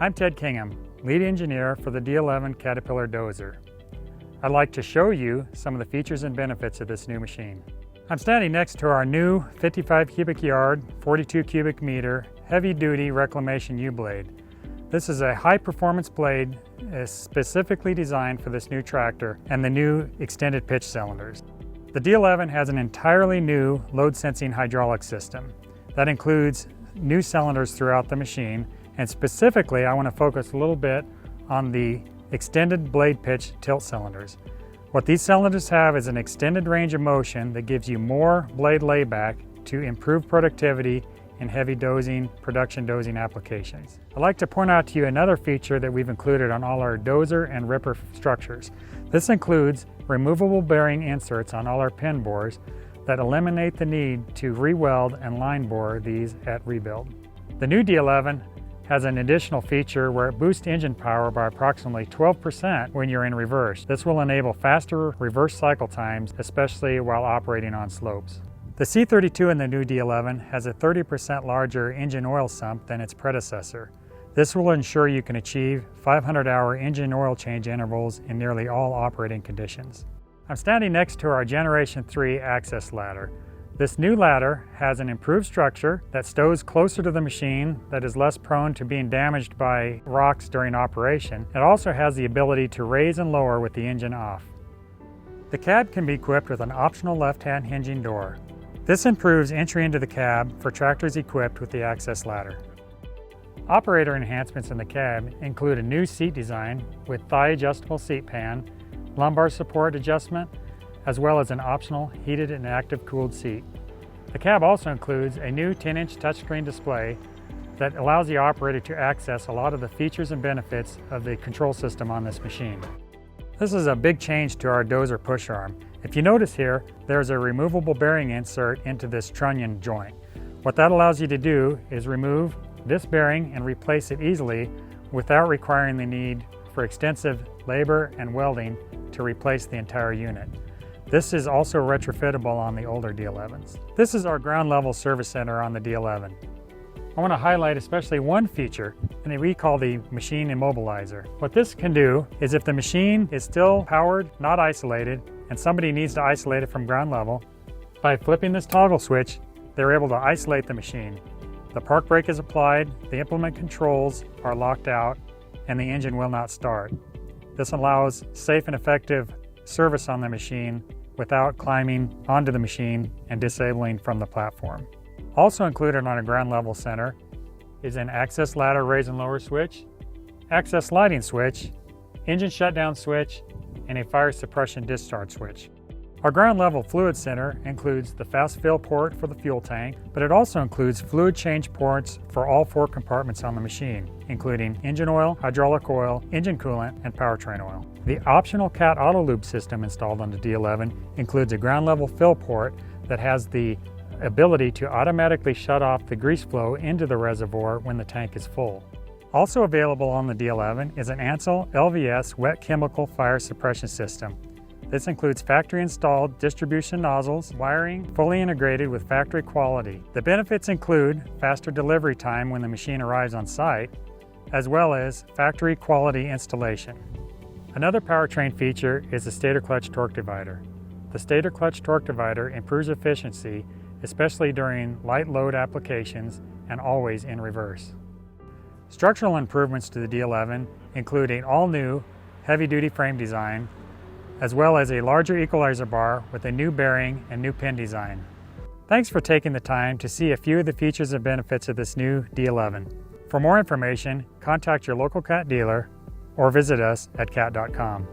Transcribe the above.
I'm Ted Kingham, lead engineer for the D11 Caterpillar Dozer. I'd like to show you some of the features and benefits of this new machine. I'm standing next to our new 55 cubic yard, 42 cubic meter, heavy-duty reclamation U-blade. This is a high-performance blade specifically designed for this new tractor and the new extended pitch cylinders. The D11 has an entirely new load-sensing hydraulic system. That includes new cylinders throughout the machine, and specifically I want to focus a little bit on the extended blade pitch tilt cylinders. What these cylinders have is an extended range of motion that gives you more blade layback to improve productivity in heavy dozing, production dozing applications. I'd like to point out to you another feature that we've included on all our dozer and ripper structures. This includes removable bearing inserts on all our pin bores that eliminate the need to re-weld and line bore these at rebuild. The new D11 has an additional feature where it boosts engine power by approximately 12% when you're in reverse. This will enable faster reverse cycle times, especially while operating on slopes. The C32 in the new D11 has a 30% larger engine oil sump than its predecessor. This will ensure you can achieve 500-hour engine oil change intervals in nearly all operating conditions. I'm standing next to our Generation 3 access ladder. This new ladder has an improved structure that stows closer to the machine, that is less prone to being damaged by rocks during operation. It also has the ability to raise and lower with the engine off. The cab can be equipped with an optional left-hand hinging door. This improves entry into the cab for tractors equipped with the access ladder. Operator enhancements in the cab include a new seat design with thigh adjustable seat pan, lumbar support adjustment, as well as an optional heated and active cooled seat. The cab also includes a new 10-inch touchscreen display that allows the operator to access a lot of the features and benefits of the control system on this machine. This is a big change to our dozer push arm. If you notice here, there's a removable bearing insert into this trunnion joint. What that allows you to do is remove this bearing and replace it easily without requiring the need for extensive labor and welding to replace the entire unit. This is also retrofittable on the older D11s. This is our ground level service center on the D11. I want to highlight especially one feature that we call the machine immobilizer. What this can do is if the machine is still powered, not isolated, and somebody needs to isolate it from ground level, by flipping this toggle switch, they're able to isolate the machine. The park brake is applied, the implement controls are locked out, and the engine will not start. This allows safe and effective service on the machine without climbing onto the machine and disabling from the platform. Also included on a ground level center is an access ladder raise and lower switch, access sliding switch, engine shutdown switch, and a fire suppression discharge switch. Our ground level fluid center includes the fast fill port for the fuel tank, but it also includes fluid change ports for all 4 compartments on the machine, including engine oil, hydraulic oil, engine coolant, and powertrain oil. The optional CAT Auto Lube system installed on the D11 includes a ground level fill port that has the ability to automatically shut off the grease flow into the reservoir when the tank is full. Also available on the D11 is an Ansel LVS wet chemical fire suppression system. This includes factory-installed distribution nozzles, wiring fully integrated with factory quality. The benefits include faster delivery time when the machine arrives on site, as well as factory quality installation. Another powertrain feature is the stator clutch torque divider. The stator clutch torque divider improves efficiency, especially during light load applications and always in reverse. Structural improvements to the D11 include an all-new heavy-duty frame design, as well as a larger equalizer bar with a new bearing and new pin design. Thanks for taking the time to see a few of the features and benefits of this new D11. For more information, contact your local CAT dealer or visit us at cat.com.